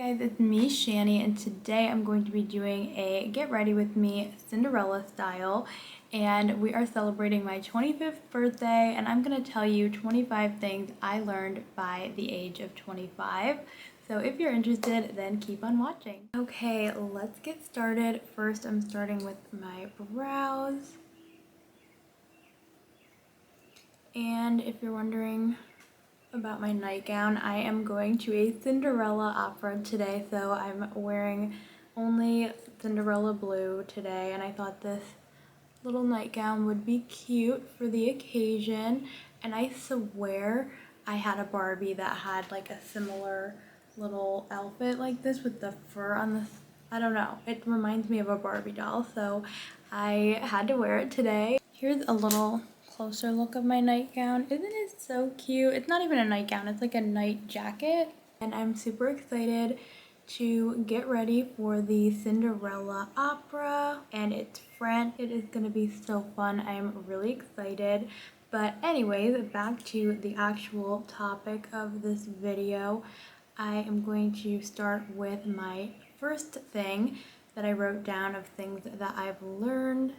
Hey guys, it's me, Shani, and today I'm going to be doing a Get Ready With Me Cinderella style, and we are celebrating my 25th birthday, and I'm going to tell you 25 things I learned by the age of 25. So if you're interested, then keep on watching. Okay, let's get started. First, I'm starting with my brows. And if you're wondering about my nightgown, I am going to a Cinderella opera today, so I'm wearing only Cinderella blue today, and I thought this little nightgown would be cute for the occasion. And I swear I had a Barbie that had like a similar little outfit like this with the fur on the, I don't know, it reminds me of a Barbie doll, so I had to wear it today. Here's a little closer look of my nightgown. Isn't it so cute? It's not even a nightgown, it's like a night jacket. And I'm super excited to get ready for the Cinderella opera and its friend. It is going to be so fun. I am really excited. But anyways, back to the actual topic of this video. I am going to start with my first thing that I wrote down of things that I've learned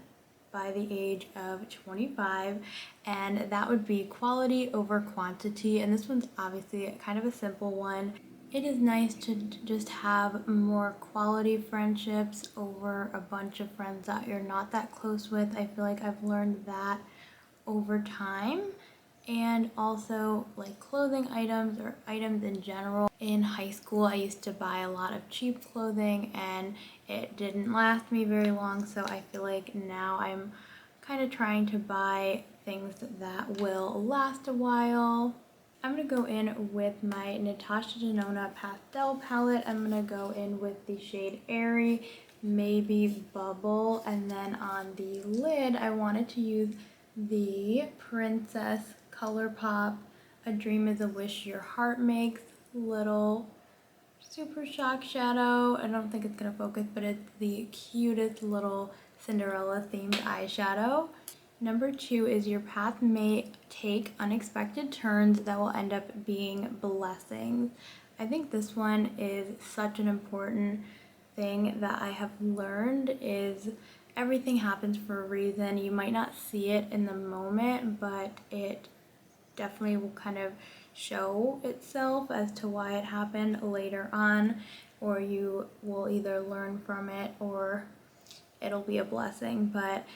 by the age of 25, and that would be quality over quantity. And this one's obviously kind of a simple one. It is nice to just have more quality friendships over a bunch of friends that you're not that close with. I feel like I've learned that over time. And also like clothing items or items in general. In high school, I used to buy a lot of cheap clothing and it didn't last me very long, so I feel like now I'm kind of trying to buy things that will last a while. I'm going to go in with my Natasha Denona pastel palette. I'm going to go in with the shade Airy, maybe Bubble, and then on the lid I wanted to use the Princess ColourPop A Dream Is a Wish Your Heart Makes little super shock shadow. I don't think it's gonna focus, but it's the cutest little Cinderella themed eyeshadow. Number 2 is your path may take unexpected turns that will end up being blessings. I think this one is such an important thing that I have learned is everything happens for a reason. You might not see it in the moment, but it definitely will kind of show itself as to why it happened later on, or you will either learn from it or it'll be a blessing. But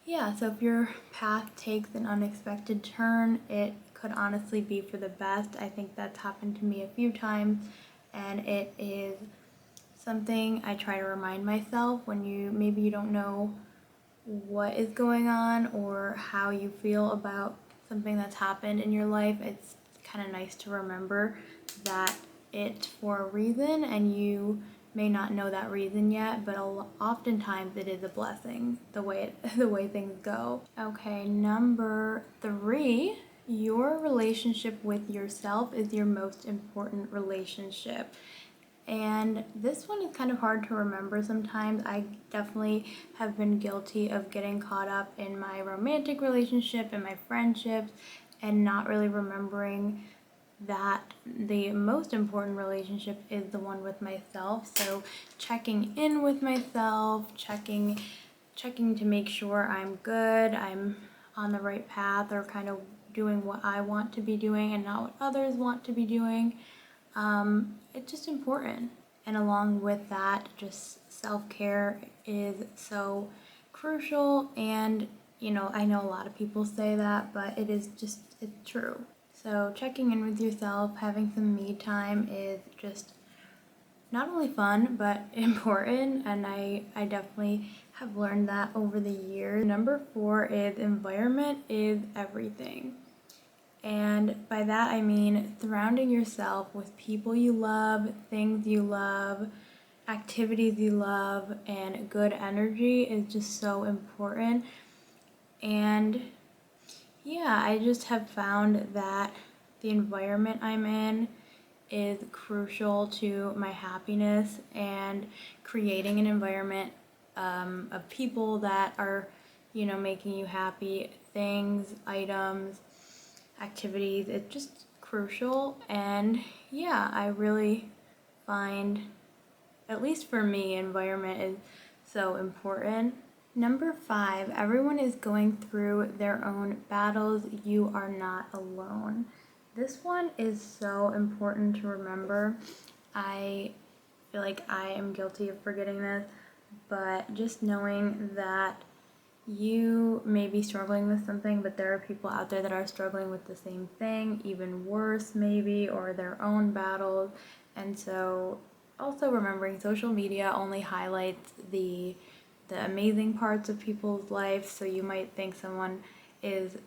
yeah, so if your path takes an unexpected turn, it could honestly be for the best. I think that's happened to me a few times, and it is something I try to remind myself when maybe you don't know what is going on or how you feel about something that's happened in your life. It's kind of nice to remember that it's for a reason, and you may not know that reason yet, but oftentimes it is a blessing the way things go. Okay, number 3, your relationship with yourself is your most important relationship. And this one is kind of hard to remember sometimes. I definitely have been guilty of getting caught up in my romantic relationship and my friendships and not really remembering that the most important relationship is the one with myself. So checking in with myself, checking to make sure I'm good, I'm on the right path, or kind of doing what I want to be doing and not what others want to be doing. It's just important. And along with that, just self-care is so crucial. And I know a lot of people say that, but it's true. So checking in with yourself, having some me time is just not only fun, but important. And I definitely have learned that over the years. Number 4 is environment is everything. And by that I mean surrounding yourself with people you love, things you love, activities you love, and good energy is just so important. And yeah, I just have found that the environment I'm in is crucial to my happiness, and creating an environment of people that are, making you happy, things, items, activities, it's just crucial. And yeah, I really find at least for me, environment is so important. Number 5, everyone is going through their own battles. You are not alone. This one is so important to remember. I feel like I am guilty of forgetting this, but just knowing that you may be struggling with something, but there are people out there that are struggling with the same thing, even worse maybe, or their own battles. And so also remembering social media only highlights the amazing parts of people's life. So you might think someone is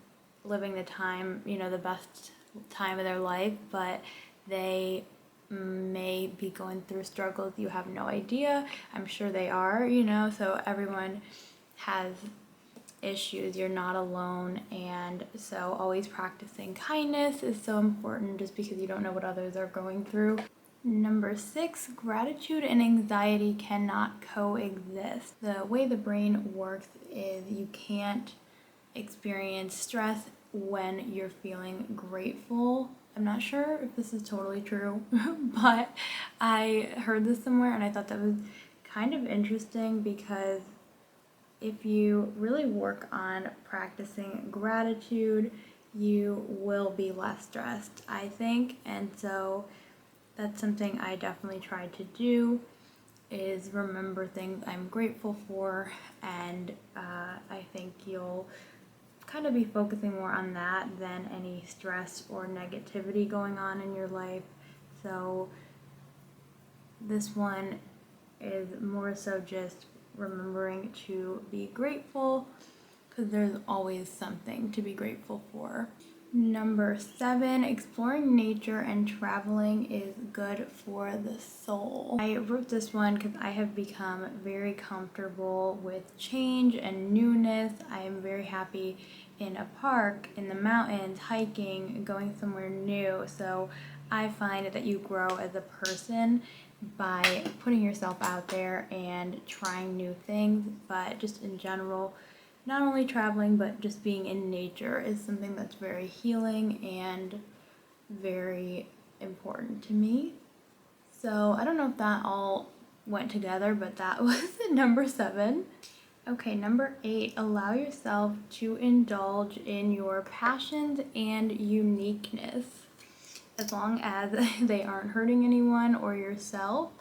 living the time, the best time of their life, but they may be going through struggles you have no idea. I'm sure they are, so everyone has issues. You're not alone. And so always practicing kindness is so important, just because you don't know what others are going through. Number 6, gratitude and anxiety cannot coexist. The way the brain works is you can't experience stress when you're feeling grateful. I'm not sure if this is totally true, but I heard this somewhere and I thought that was kind of interesting, because if you really work on practicing gratitude, you will be less stressed, I think. And so that's something I definitely try to do, is remember things I'm grateful for, and I think you'll kind of be focusing more on that than any stress or negativity going on in your life. So this one is more so just remembering to be grateful, because there's always something to be grateful for. Number 7, exploring nature and traveling is good for the soul. I wrote this one because I have become very comfortable with change and newness. I am very happy in a park, in the mountains, hiking, going somewhere new. So I find that you grow as a person by putting yourself out there and trying new things, but just in general, not only traveling, but just being in nature is something that's very healing and very important to me. So I don't know if that all went together, but that was number 7. Okay, number 8, allow yourself to indulge in your passions and uniqueness. As long as they aren't hurting anyone or yourself,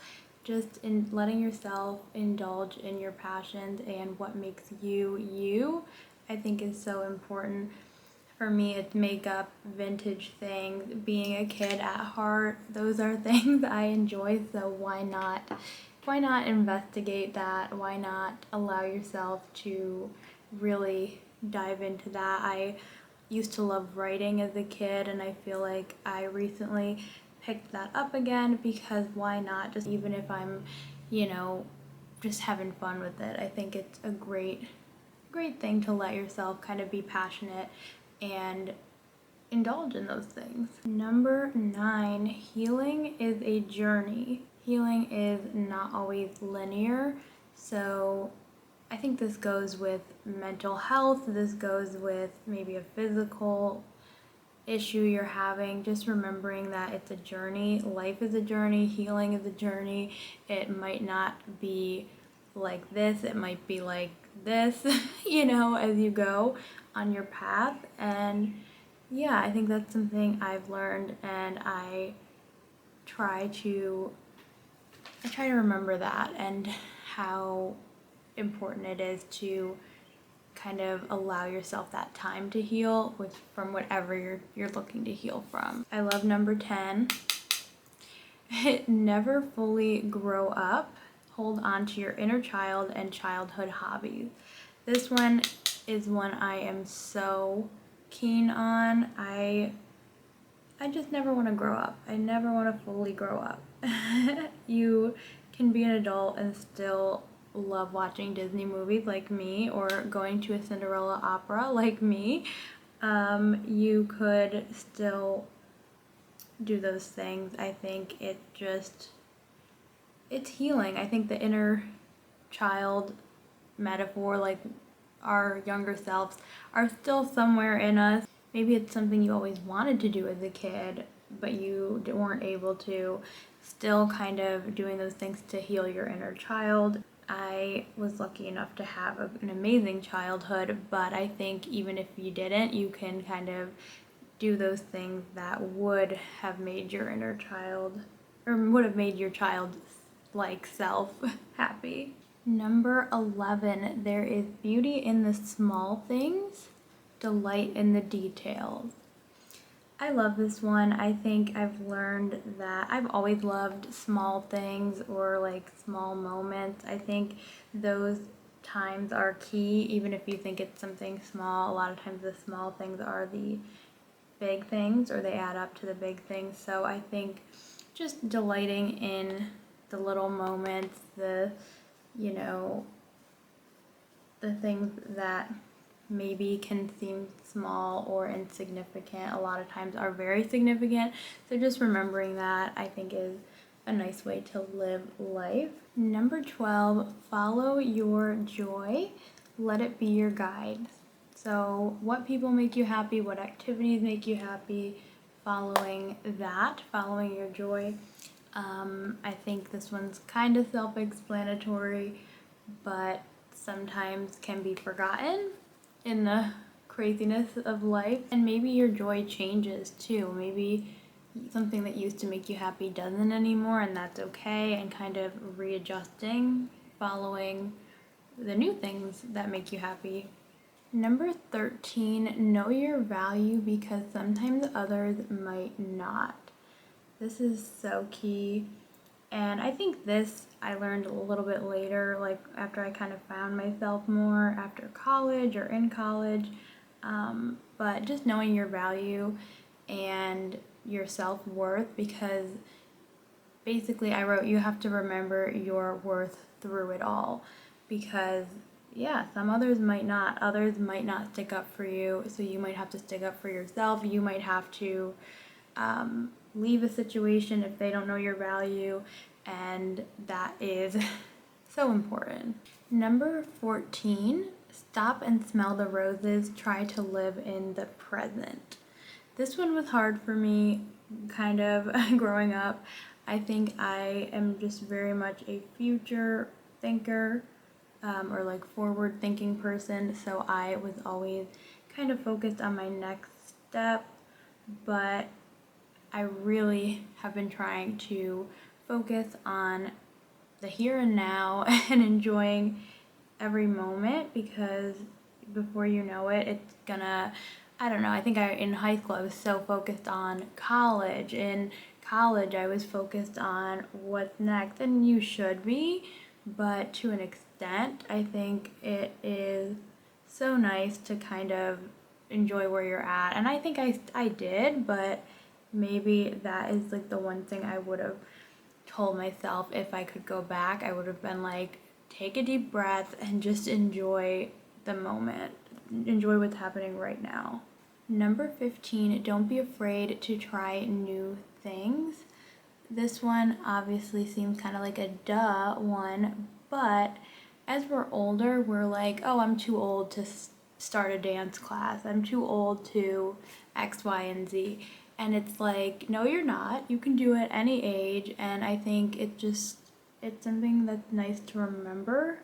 just in letting yourself indulge in your passions and what makes you you, I think is so important. For me, it's makeup, vintage things, being a kid at heart. Those are things I enjoy, so why not investigate that? Why not allow yourself to really dive into that? I used to love writing as a kid, and I feel like I recently picked that up again, because why not? Just even if I'm, just having fun with it. I think it's a great thing to let yourself kind of be passionate and indulge in those things. Number 9, healing is a journey. Healing is not always linear. So I think this goes with mental health. This goes with maybe a physical issue you're having. Just remembering that it's a journey. Life is a journey. Healing is a journey. It might not be like this. It might be like this, as you go on your path. And yeah, I think that's something I've learned, and I try to remember that, and how important it is to kind of allow yourself that time to heal from whatever you're looking to heal from. I love number 10. Never fully grow up. Hold on to your inner child and childhood hobbies. This one is one I am so keen on. I just never want to grow up. I never want to fully grow up. You can be an adult and still love watching Disney movies like me, or going to a Cinderella opera like me. You could still do those things. I think it's healing. I think the inner child metaphor, like our younger selves, are still somewhere in us. Maybe it's something you always wanted to do as a kid, but you weren't able to. still kind of doing those things to heal your inner child. I was lucky enough to have an amazing childhood, but I think even if you didn't, you can kind of do those things that would have made your inner child, or would have made your child like self happy. Number 11, there is beauty in the small things, delight in the details. I love this one. I think I've learned that I've always loved small things or like small moments. I think those times are key, even if you think it's something small. A lot of times the small things are the big things, or they add up to the big things. So I think just delighting in the little moments, the things that maybe can seem small or insignificant, a lot of times are very significant. So just remembering that, I think, is a nice way to live life. Number 12, follow your joy. Let it be your guide. So what people make you happy, what activities make you happy, following that, following your joy. I think this one's kind of self-explanatory, but sometimes can be forgotten in the craziness of life. And maybe your joy changes too. Maybe something that used to make you happy doesn't anymore, and that's okay, and kind of readjusting, following the new things that make you happy. Number 13, know your value because sometimes others might not. This is so key. And I think this I learned a little bit later, like after I kind of found myself more after college or in college. But just knowing your value and your self-worth, because basically I wrote, you have to remember your worth through it all, because some others might not stick up for you, so you might have to stick up for yourself. You might have to leave a situation if they don't know your value, and that is so important. Number 14, stop and smell the roses. Try to live in the present. This one was hard for me, kind of growing up. I think I am just very much a future thinker, or like forward thinking person, so I was always kind of focused on my next step, but I really have been trying to focus on the here and now and enjoying every moment, because before you know it, it's gonna, I don't know, I think in high school I was so focused on college. In college I was focused on what's next, and you should be, but to an extent. I think it is so nice to kind of enjoy where you're at, and I think I did, but maybe that is like the one thing I would have told myself if I could go back. I would have been like, take a deep breath and just enjoy the moment, enjoy what's happening right now. Number 15, don't be afraid to try new things. This one obviously seems kind of like a duh one, but as we're older, we're like, oh, I'm too old to start a dance class. I'm too old to X, Y, and Z. And it's like, no, you're not. You can do it any age. And I think it's something that's nice to remember.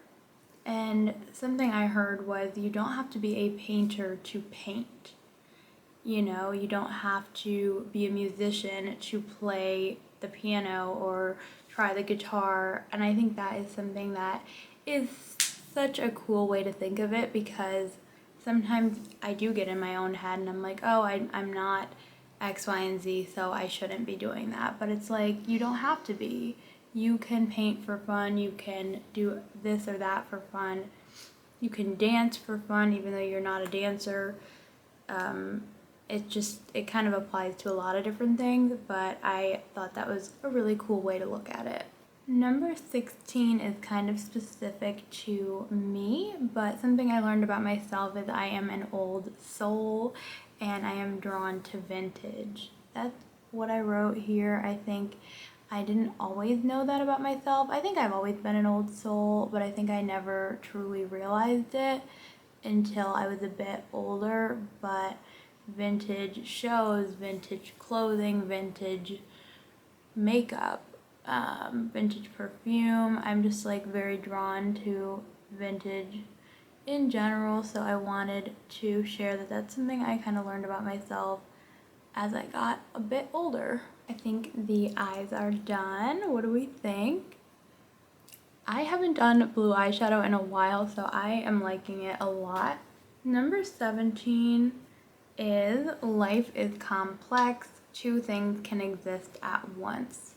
And something I heard was, you don't have to be a painter to paint. You know, you don't have to be a musician to play the piano or try the guitar. And I think that is something that is such a cool way to think of it, because sometimes I do get in my own head and I'm like, oh, I'm not X, Y, and Z, so I shouldn't be doing that. But it's like, you don't have to be. You can paint for fun, you can do this or that for fun, you can dance for fun even though you're not a dancer. It kind of applies to a lot of different things, but I thought that was a really cool way to look at it. Number 16 is kind of specific to me, but something I learned about myself is I am an old soul and I am drawn to vintage. That's what I wrote here. I think I didn't always know that about myself. I think I've always been an old soul, but I think I never truly realized it until I was a bit older. But vintage shows, vintage clothing, vintage makeup, vintage perfume. I'm just like very drawn to vintage in general, so I wanted to share that that's something I kind of learned about myself as I got a bit older. I think the eyes are done. What do we think? I haven't done blue eyeshadow in a while, so I am liking it a lot. Number 17 is life is complex. Two things can exist at once.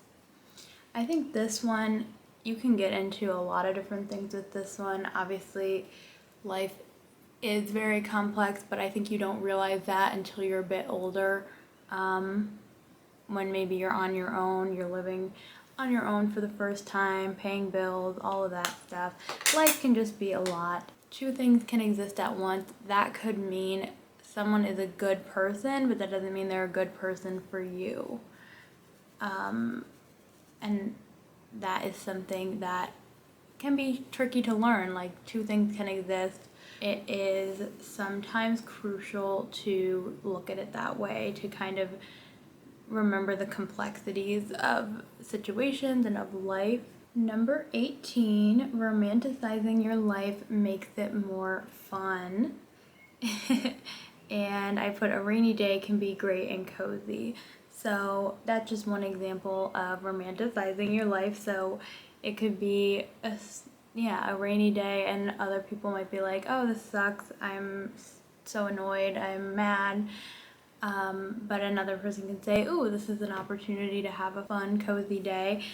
I think this one, you can get into a lot of different things with this one. Obviously, life is very complex, but I think you don't realize that until you're a bit older. When maybe you're on your own, you're living on your own for the first time, paying bills, all of that stuff. Life can just be a lot. Two things can exist at once. That could mean someone is a good person, but that doesn't mean they're a good person for you. And that is something that can be tricky to learn. Like, two things can exist. It is sometimes crucial to look at it that way, to kind of remember the complexities of situations and of life. Number 18, romanticizing your life makes it more fun. And I put a rainy day can be great and cozy. So that's just one example of romanticizing your life. So it could be a rainy day, and other people might be like, oh, this sucks, I'm so annoyed, I'm mad. But another person can say, ooh, this is an opportunity to have a fun, cozy day.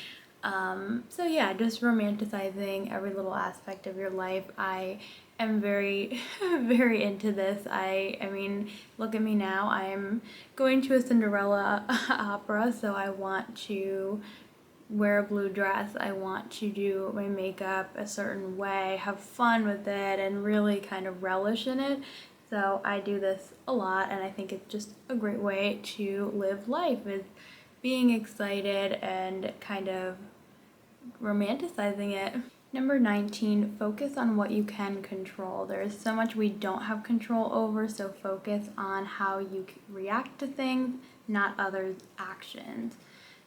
So yeah, just romanticizing every little aspect of your life. I am very, very into this. I mean, look at me now. I'm going to a Cinderella opera, so I want to wear a blue dress. I want to do my makeup a certain way, have fun with it, and really kind of relish in it. So I do this a lot, and I think it's just a great way to live life, is being excited and kind of romanticizing it. Number 19, focus on what you can control. There is so much we don't have control over, so focus on how you react to things, not others' actions.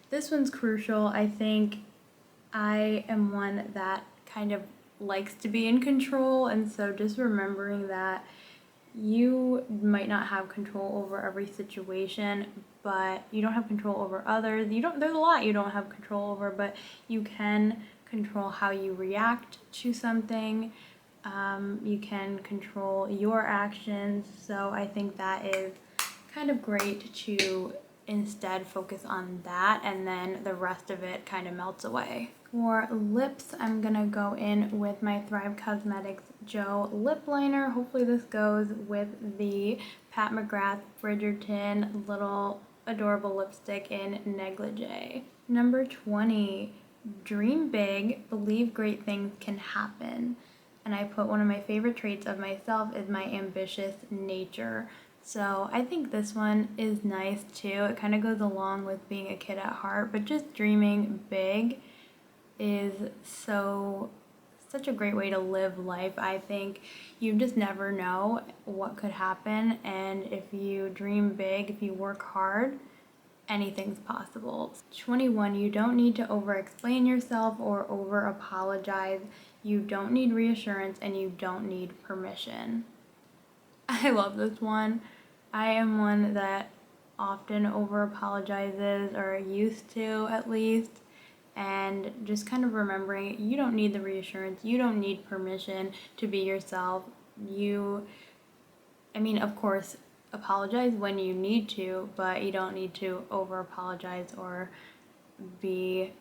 This one's crucial. I think I am one that kind of likes to be in control, and so just remembering that you might not have control over every situation, but you don't have control over others. There's a lot you don't have control over, but you can control how you react to something. You can control your actions. So I think that is kind of great to instead focus on that, and then the rest of it kind of melts away. For lips, I'm gonna go in with my Thrive Cosmetics Joe Lip Liner. Hopefully this goes with the Pat McGrath Bridgerton little adorable lipstick in Negligee. Number 20, dream big, believe great things can happen. And I put one of my favorite traits of myself is my ambitious nature. So I think this one is nice too. It kind of goes along with being a kid at heart, but just dreaming big is such a great way to live life. I think you just never know what could happen, and if you dream big, if you work hard, anything's possible. 21, you don't need to over-explain yourself or over-apologize. You don't need reassurance, and you don't need permission. I love this one. I am one that often over-apologizes, or used to at least, and just kind of remembering you don't need the reassurance, you don't need permission to be yourself. Of course, apologize when you need to, but you don't need to over-apologize or be,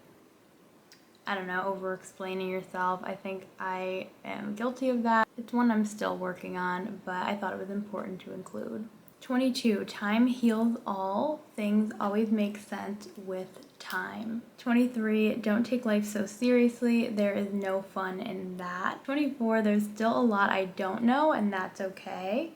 over-explaining yourself. I think I am guilty of that. It's one I'm still working on, but I thought it was important to include. 22, time heals all. Things always make sense with time. 23, don't take life so seriously. There is no fun in that. 24, there's still a lot I don't know, and that's okay.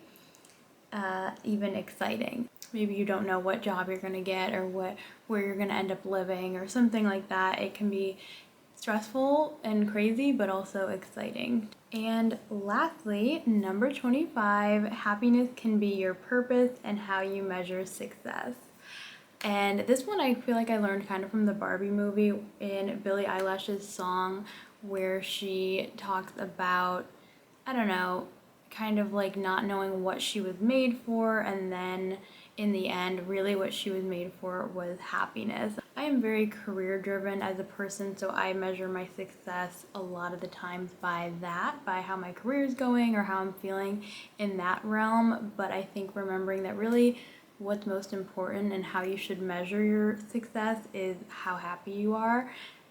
Even exciting. Maybe you don't know what job you're gonna get, or where you're gonna end up living, or something like that. It can be stressful and crazy, but also exciting. And lastly, number 25, happiness can be your purpose and how you measure success. And this one I feel like I learned kind of from the Barbie movie in Billie Eilish's song, where she talks about, I don't know, kind of like not knowing what she was made for, and then in the end, really what she was made for was happiness. I am very career driven as a person, so I measure my success a lot of the times by that, by how my career is going or how I'm feeling in that realm. But I think remembering that really what's most important and how you should measure your success is how happy you are,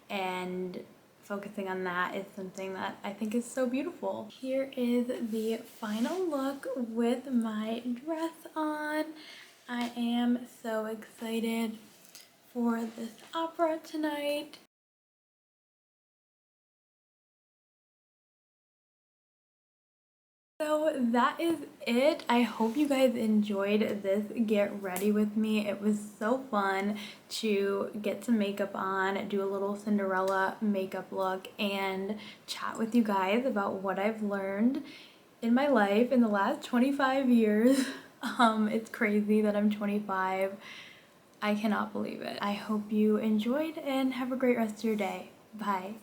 and focusing on that is something that I think is so beautiful. Here is the final look with my dress on. I am so excited for this opera tonight. So that is it. I hope you guys enjoyed this get ready with me. It was so fun to get some makeup on, do a little Cinderella makeup look, and chat with you guys about what I've learned in my life in the last 25 years. It's crazy that I'm 25. I cannot believe it. I hope you enjoyed and have a great rest of your day. Bye.